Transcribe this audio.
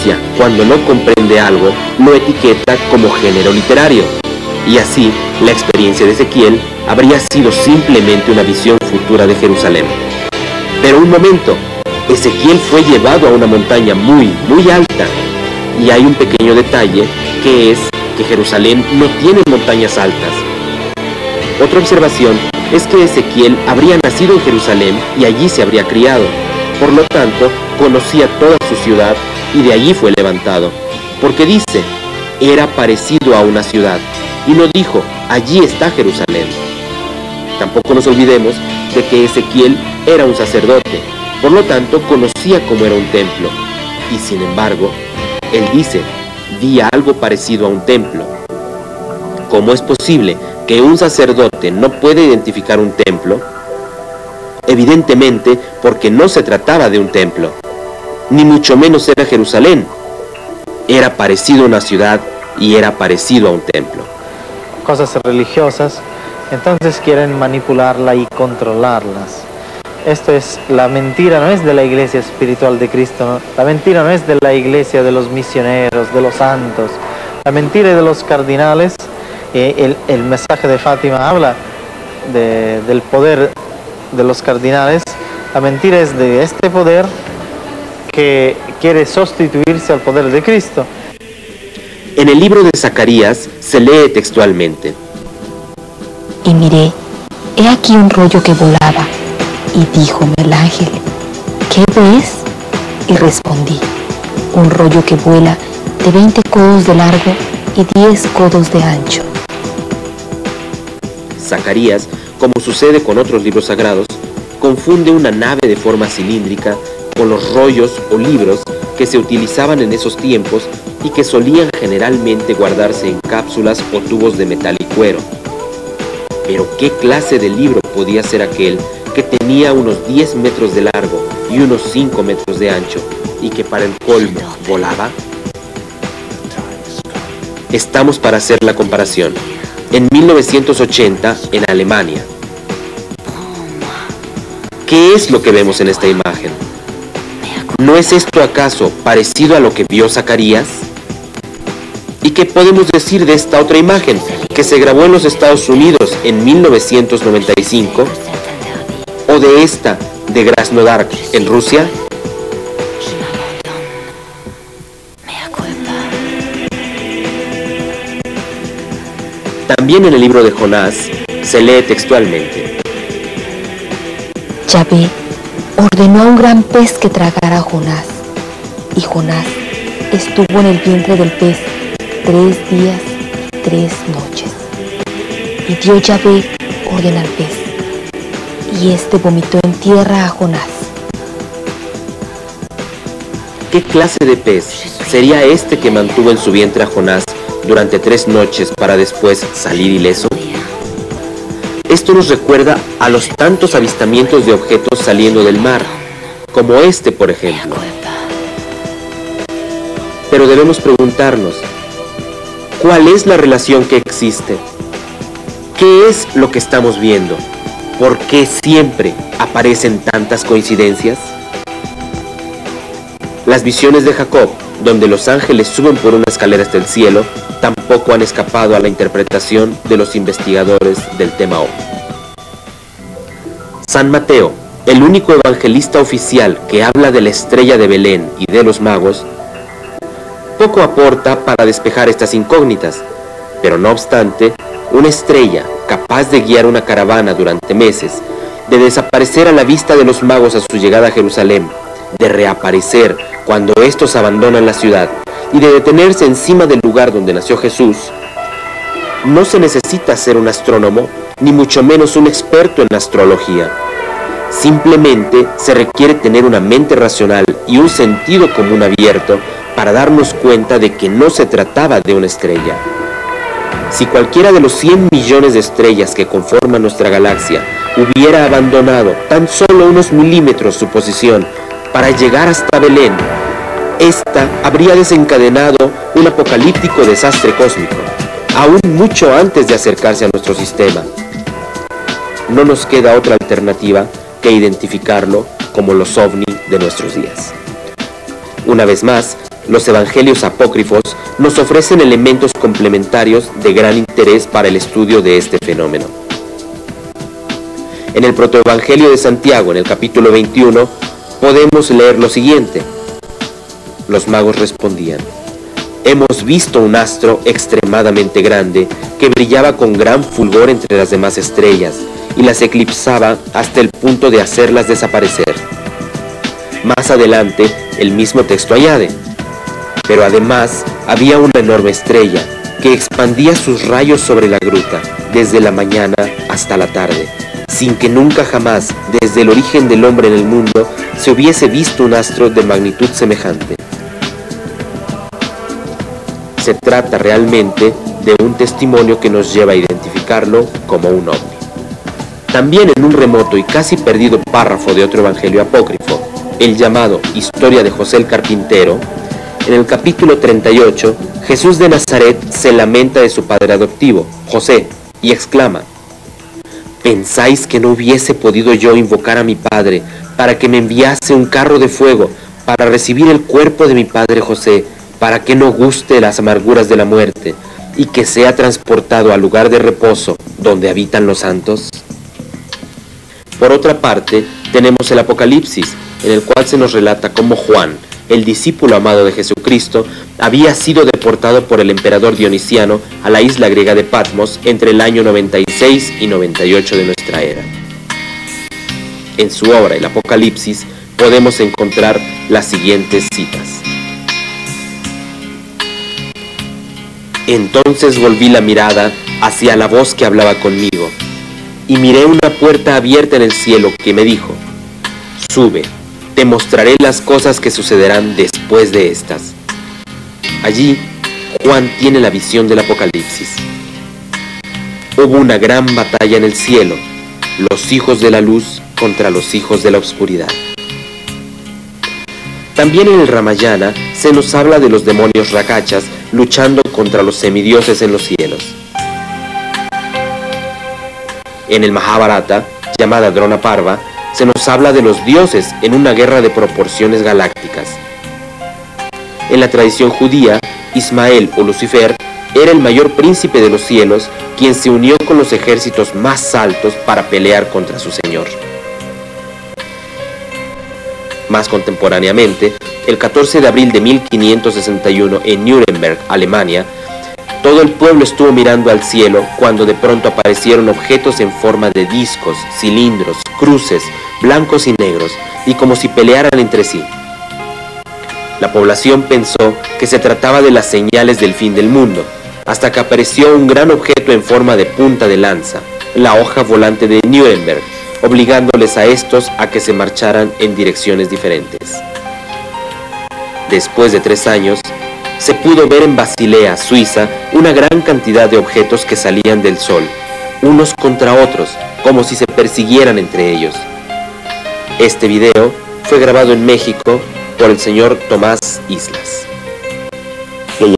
iglesia, cuando no comprende algo, lo etiqueta como género literario. Y así, la experiencia de Ezequiel habría sido simplemente una visión futura de Jerusalén. Pero un momento, Ezequiel fue llevado a una montaña muy alta. Y hay un pequeño detalle, que es que Jerusalén no tiene montañas altas. Otra observación es que Ezequiel habría nacido en Jerusalén y allí se habría criado. Por lo tanto, conocía toda su ciudad y de allí fue levantado. Porque dice, era parecido a una ciudad. Y no dijo, allí está Jerusalén. Tampoco nos olvidemos de que Ezequiel era un sacerdote. Por lo tanto, conocía cómo era un templo. Y sin embargo, él dice, vi algo parecido a un templo. ¿Cómo es posible que un sacerdote no pueda identificar un templo? Evidentemente, porque no se trataba de un templo, ni mucho menos era Jerusalén. Era parecido a una ciudad y era parecido a un templo. Cosas religiosas, entonces quieren manipularla y controlarlas. Esto es, la mentira no es de la iglesia espiritual de Cristo, ¿no? La mentira no es de la iglesia de los misioneros, de los santos. La mentira es de los cardinales. El mensaje de Fátima habla del poder de los cardinales. La mentira es de este poder que quiere sustituirse al poder de Cristo. En el libro de Zacarías se lee textualmente: y miré, he aquí un rollo que volaba, y díjome el ángel, ¿qué ves? Y respondí, un rollo que vuela de 20 codos de largo y 10 codos de ancho. Zacarías, como sucede con otros libros sagrados, confunde una nave de forma cilíndrica con los rollos o libros que se utilizaban en esos tiempos y que solían generalmente guardarse en cápsulas o tubos de metal y cuero. Pero ¿qué clase de libro podía ser aquel que tenía unos 10 metros de largo y unos 5 metros de ancho y que para el colmo volaba? Estamos para hacer la comparación. En 1980, en Alemania. ¿Qué es lo que vemos en esta imagen? ¿No es esto acaso parecido a lo que vio Zacarías? ¿Y qué podemos decir de esta otra imagen que se grabó en los Estados Unidos en 1995? ¿O de esta de Krasnodar en Rusia? También en el libro de Jonás se lee textualmente: Yahvé ordenó a un gran pez que tragara a Jonás, y Jonás estuvo en el vientre del pez 3 días y 3 noches. Y dio Yahvé orden al pez, y éste vomitó en tierra a Jonás. ¿Qué clase de pez sería este que mantuvo en su vientre a Jonás durante 3 noches para después salir ileso? Esto nos recuerda a los tantos avistamientos de objetos saliendo del mar, como este, por ejemplo. Pero debemos preguntarnos, ¿cuál es la relación que existe? ¿Qué es lo que estamos viendo? ¿Por qué siempre aparecen tantas coincidencias? Las visiones de Jacob, donde los ángeles suben por una escalera hasta el cielo, tampoco han escapado a la interpretación de los investigadores del tema OVNI. San Mateo, el único evangelista oficial que habla de la estrella de Belén y de los magos, poco aporta para despejar estas incógnitas, pero no obstante, una estrella capaz de guiar una caravana durante meses, de desaparecer a la vista de los magos a su llegada a Jerusalén, de reaparecer cuando estos abandonan la ciudad y de detenerse encima del lugar donde nació Jesús, no se necesita ser un astrónomo, ni mucho menos un experto en astrología. Simplemente se requiere tener una mente racional y un sentido común abierto para darnos cuenta de que no se trataba de una estrella. Si cualquiera de los 100 millones de estrellas que conforman nuestra galaxia hubiera abandonado tan solo unos milímetros su posición para llegar hasta Belén, esta habría desencadenado un apocalíptico desastre cósmico, aún mucho antes de acercarse a nuestro sistema. No nos queda otra alternativa que identificarlo como los ovni de nuestros días. Una vez más, Los evangelios apócrifos nos ofrecen elementos complementarios de gran interés para el estudio de este fenómeno. En el protoevangelio de Santiago, en el capítulo 21, podemos leer lo siguiente. Los magos respondían: hemos visto un astro extremadamente grande que brillaba con gran fulgor entre las demás estrellas y las eclipsaba hasta el punto de hacerlas desaparecer. Más adelante, el mismo texto añade: pero además había una enorme estrella que expandía sus rayos sobre la gruta desde la mañana hasta la tarde, sin que nunca jamás, desde el origen del hombre en el mundo, se hubiese visto un astro de magnitud semejante. Se trata realmente de un testimonio que nos lleva a identificarlo como un ovni. También en un remoto y casi perdido párrafo de otro evangelio apócrifo, el llamado Historia de José el Carpintero, en el capítulo 38, Jesús de Nazaret se lamenta de su padre adoptivo, José, y exclama: ¿pensáis que no hubiese podido yo invocar a mi padre para que me enviase un carro de fuego para recibir el cuerpo de mi padre José, para que no guste las amarguras de la muerte y que sea transportado al lugar de reposo donde habitan los santos? Por otra parte, tenemos el Apocalipsis, en el cual se nos relata cómo Juan, el discípulo amado de Jesucristo, había sido deportado por el emperador Dionisiano a la isla griega de Patmos entre el año 96 y 98 de nuestra era. En su obra, el Apocalipsis, podemos encontrar las siguientes citas. Entonces volví la mirada hacia la voz que hablaba conmigo, y miré una puerta abierta en el cielo que me dijo: sube, te mostraré las cosas que sucederán después de estas. Allí, Juan tiene la visión del Apocalipsis. Hubo una gran batalla en el cielo, los hijos de la luz contra los hijos de la oscuridad. También en el Ramayana se nos habla de los demonios rakachas luchando contra los semidioses en los cielos. En el Mahabharata, llamada Drona Parva, se nos habla de los dioses en una guerra de proporciones galácticas. En la tradición judía, Ismael o Lucifer era el mayor príncipe de los cielos, quien se unió con los ejércitos más altos para pelear contra su señor. Más contemporáneamente, el 14 de abril de 1561 en Nuremberg, Alemania, todo el pueblo estuvo mirando al cielo cuando de pronto aparecieron objetos en forma de discos, cilindros, cruces, blancos y negros, y como si pelearan entre sí. La población pensó que se trataba de las señales del fin del mundo, hasta que apareció un gran objeto en forma de punta de lanza, la hoja volante de Nuremberg, obligándoles a estos a que se marcharan en direcciones diferentes. Después de 3 años, se pudo ver en Basilea, Suiza, una gran cantidad de objetos que salían del sol, unos contra otros, como si se persiguieran entre ellos. Este video fue grabado en México por el señor Tomás Islas.